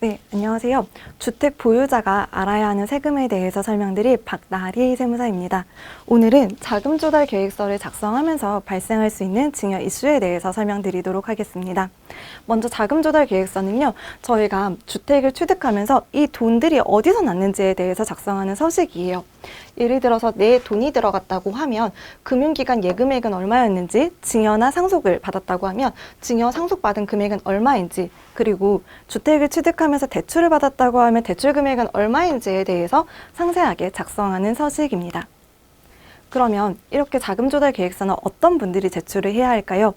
네, 안녕하세요. 주택 보유자가 알아야 하는 세금에 대해서 설명드릴 박나리 세무사입니다. 오늘은 자금 조달 계획서를 작성하면서 발생할 수 있는 증여 이슈에 대해서 설명드리도록 하겠습니다. 먼저 자금 조달 계획서는요, 저희가 주택을 취득하면서 이 돈들이 어디서 났는지에 대해서 작성하는 서식이에요. 예를 들어서 내 돈이 들어갔다고 하면 금융기관 예금액은 얼마였는지, 증여나 상속을 받았다고 하면 증여 상속받은 금액은 얼마인지, 그리고 주택을 취득하면서 대출을 받았다고 하면 대출 금액은 얼마인지에 대해서 상세하게 작성하는 서식입니다. 그러면 이렇게 자금 조달 계획서는 어떤 분들이 제출을 해야 할까요?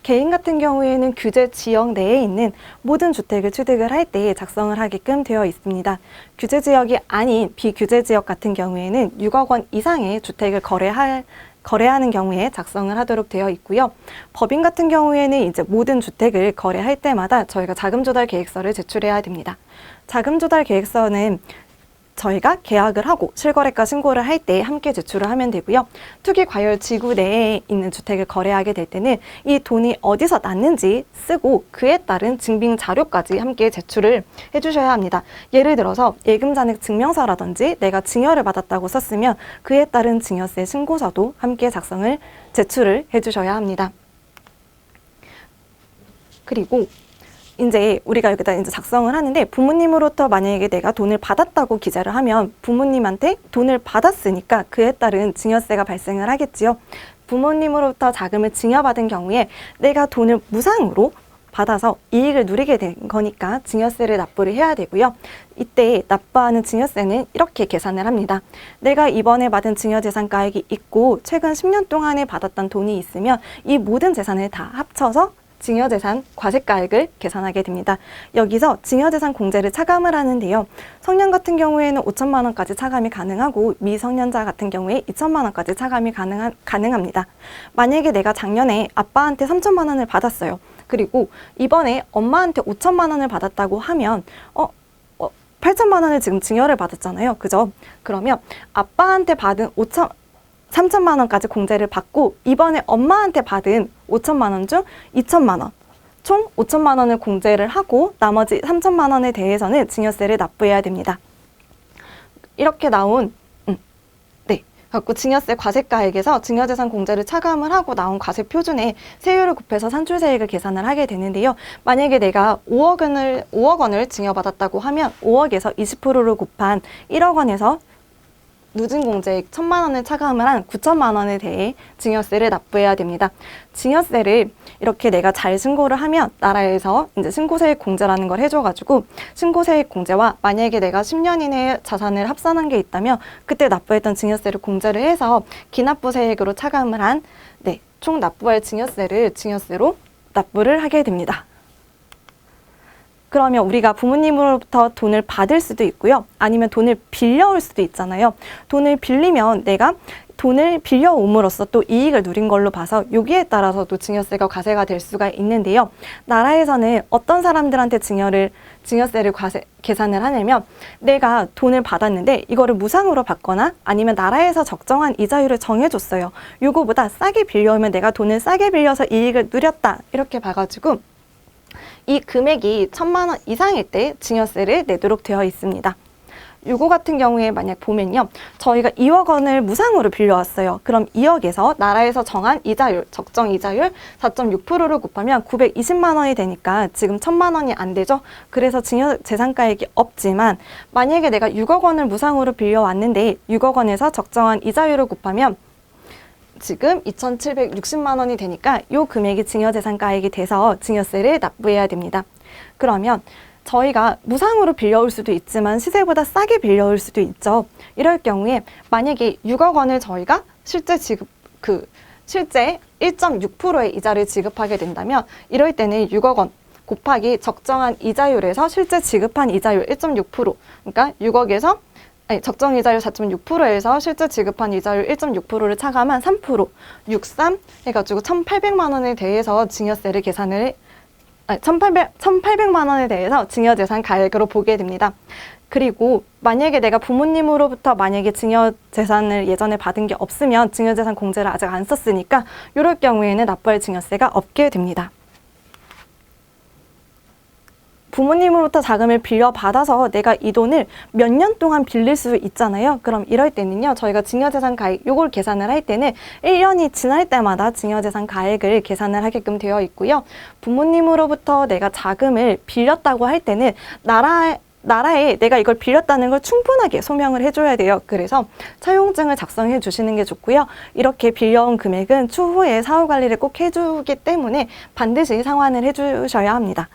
개인 같은 경우에는 규제 지역 내에 있는 모든 주택을 취득을 할 때 작성을 하게끔 되어 있습니다. 규제 지역이 아닌 비규제 지역 같은 경우에는 6억 원 이상의 주택을 거래하는 경우에 작성을 하도록 되어 있고요. 법인 같은 경우에는 이제 모든 주택을 거래할 때마다 저희가 자금 조달 계획서를 제출해야 됩니다. 자금 조달 계획서는 저희가 계약을 하고 실거래가 신고를 할 때 함께 제출을 하면 되고요. 투기과열 지구 내에 있는 주택을 거래하게 될 때는 이 돈이 어디서 났는지 쓰고 그에 따른 증빙 자료까지 함께 제출을 해주셔야 합니다. 예를 들어서 예금잔액 증명서라든지 내가 증여를 받았다고 썼으면 그에 따른 증여세 신고서도 함께 제출을 해주셔야 합니다. 그리고 이제 우리가 여기다 이제 작성을 하는데 부모님으로부터 만약에 내가 돈을 받았다고 기재를 하면 부모님한테 돈을 받았으니까 그에 따른 증여세가 발생을 하겠지요. 부모님으로부터 자금을 증여받은 경우에 내가 돈을 무상으로 받아서 이익을 누리게 된 거니까 증여세를 납부를 해야 되고요. 이때 납부하는 증여세는 이렇게 계산을 합니다. 내가 이번에 받은 증여재산가액이 있고 최근 10년 동안에 받았던 돈이 있으면 이 모든 재산을 다 합쳐서 증여재산 과세가액을 계산하게 됩니다. 여기서 증여재산 공제를 차감을 하는데요. 성년 같은 경우에는 5천만 원까지 차감이 가능하고 미성년자 같은 경우에 2천만 원까지 차감이 가능합니다. 만약에 내가 작년에 아빠한테 3천만 원을 받았어요. 그리고 이번에 엄마한테 5천만 원을 받았다고 하면 8천만 원을 지금 증여를 받았잖아요. 그죠? 그러면 아빠한테 받은 3천만 원까지 공제를 받고 이번에 엄마한테 받은 5천만 원 중 2천만 원, 총 5천만 원을 공제를 하고 나머지 3천만 원에 대해서는 증여세를 납부해야 됩니다. 이렇게 나온 갖고 증여세 과세가액에서 증여재산 공제를 차감을 하고 나온 과세 표준에 세율을 곱해서 산출세액을 계산을 하게 되는데요. 만약에 내가 5억 원을 증여받았다고 하면 5억에서 20%를 곱한 1억 원에서 누진 공제액 1,000만 원을 차감을 한 9천만 원에 대해 증여세를 납부해야 됩니다. 증여세를 이렇게 내가 잘 신고를 하면 나라에서 이제 신고세액 공제라는 걸 해줘가지고 신고세액 공제와 만약에 내가 10년 이내에 자산을 합산한 게 있다면 그때 납부했던 증여세를 공제를 해서 기납부세액으로 차감을 한 총 납부할 증여세로 납부를 하게 됩니다. 그러면 우리가 부모님으로부터 돈을 받을 수도 있고요. 아니면 돈을 빌려올 수도 있잖아요. 돈을 빌리면 내가 돈을 빌려옴으로써 또 이익을 누린 걸로 봐서 여기에 따라서도 증여세가 과세가 될 수가 있는데요. 나라에서는 어떤 사람들한테 증여세를 계산을 하냐면 내가 돈을 받았는데 이거를 무상으로 받거나 아니면 나라에서 적정한 이자율을 정해줬어요. 요거보다 싸게 빌려오면 내가 돈을 싸게 빌려서 이익을 누렸다. 이렇게 봐가지고 이 금액이 1,000만 원 이상일 때 증여세를 내도록 되어 있습니다. 요거 같은 경우에 만약 보면요. 저희가 2억 원을 무상으로 빌려왔어요. 그럼 2억에서 나라에서 정한 이자율, 적정 이자율 4.6%를 곱하면 920만 원이 되니까 지금 1,000만 원이 안 되죠. 그래서 증여재산가액이 없지만 만약에 내가 6억 원을 무상으로 빌려왔는데 6억 원에서 적정한 이자율을 곱하면 지금 2,760만 원이 되니까 이 금액이 증여재산가액이 돼서 증여세를 납부해야 됩니다. 그러면 저희가 무상으로 빌려올 수도 있지만 시세보다 싸게 빌려올 수도 있죠. 이럴 경우에 만약에 6억 원을 저희가 실제 1.6%의 이자를 지급하게 된다면 이럴 때는 6억 원 곱하기 적정한 이자율에서 실제 지급한 이자율 1.6%, 그러니까 6억에서 적정 이자율 4.6%에서 실제 지급한 이자율 1.6%를 차감한 3%, 63 해가지고 1,800만 원에 대해서 증여세를 1,800만 원에 대해서 증여재산 가액으로 보게 됩니다. 그리고 만약에 내가 부모님으로부터 만약에 증여재산을 예전에 받은 게 없으면 증여재산 공제를 아직 안 썼으니까 이럴 경우에는 납부할 증여세가 없게 됩니다. 부모님으로부터 자금을 빌려받아서 내가 이 돈을 몇 년 동안 빌릴 수 있잖아요. 그럼 이럴 때는요, 저희가 증여재산 가액, 요걸 계산을 할 때는 1년이 지날 때마다 증여재산 가액을 계산을 하게끔 되어 있고요. 부모님으로부터 내가 자금을 빌렸다고 할 때는 나라에 내가 이걸 빌렸다는 걸 충분하게 소명을 해줘야 돼요. 그래서 차용증을 작성해 주시는 게 좋고요. 이렇게 빌려온 금액은 추후에 사후관리를 꼭 해주기 때문에 반드시 상환을 해주셔야 합니다.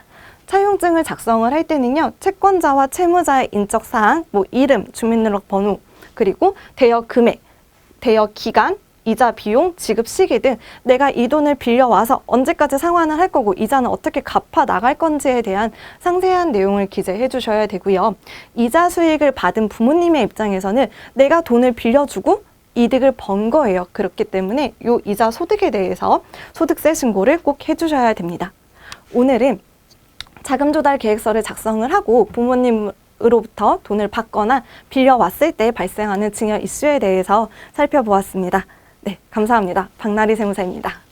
차용증을 작성을 할 때는요, 채권자와 채무자의 인적사항, 이름, 주민등록번호, 그리고 대여 금액, 대여 기간, 이자 비용, 지급 시기 등 내가 이 돈을 빌려와서 언제까지 상환을 할 거고 이자는 어떻게 갚아 나갈 건지에 대한 상세한 내용을 기재해 주셔야 되고요. 이자 수익을 받은 부모님의 입장에서는 내가 돈을 빌려주고 이득을 번 거예요. 그렇기 때문에 이 이자 소득에 대해서 소득세 신고를 꼭 해주셔야 됩니다. 오늘은 자금 조달 계획서를 작성을 하고 부모님으로부터 돈을 받거나 빌려왔을 때 발생하는 증여 이슈에 대해서 살펴보았습니다. 네, 감사합니다. 박나리 세무사입니다.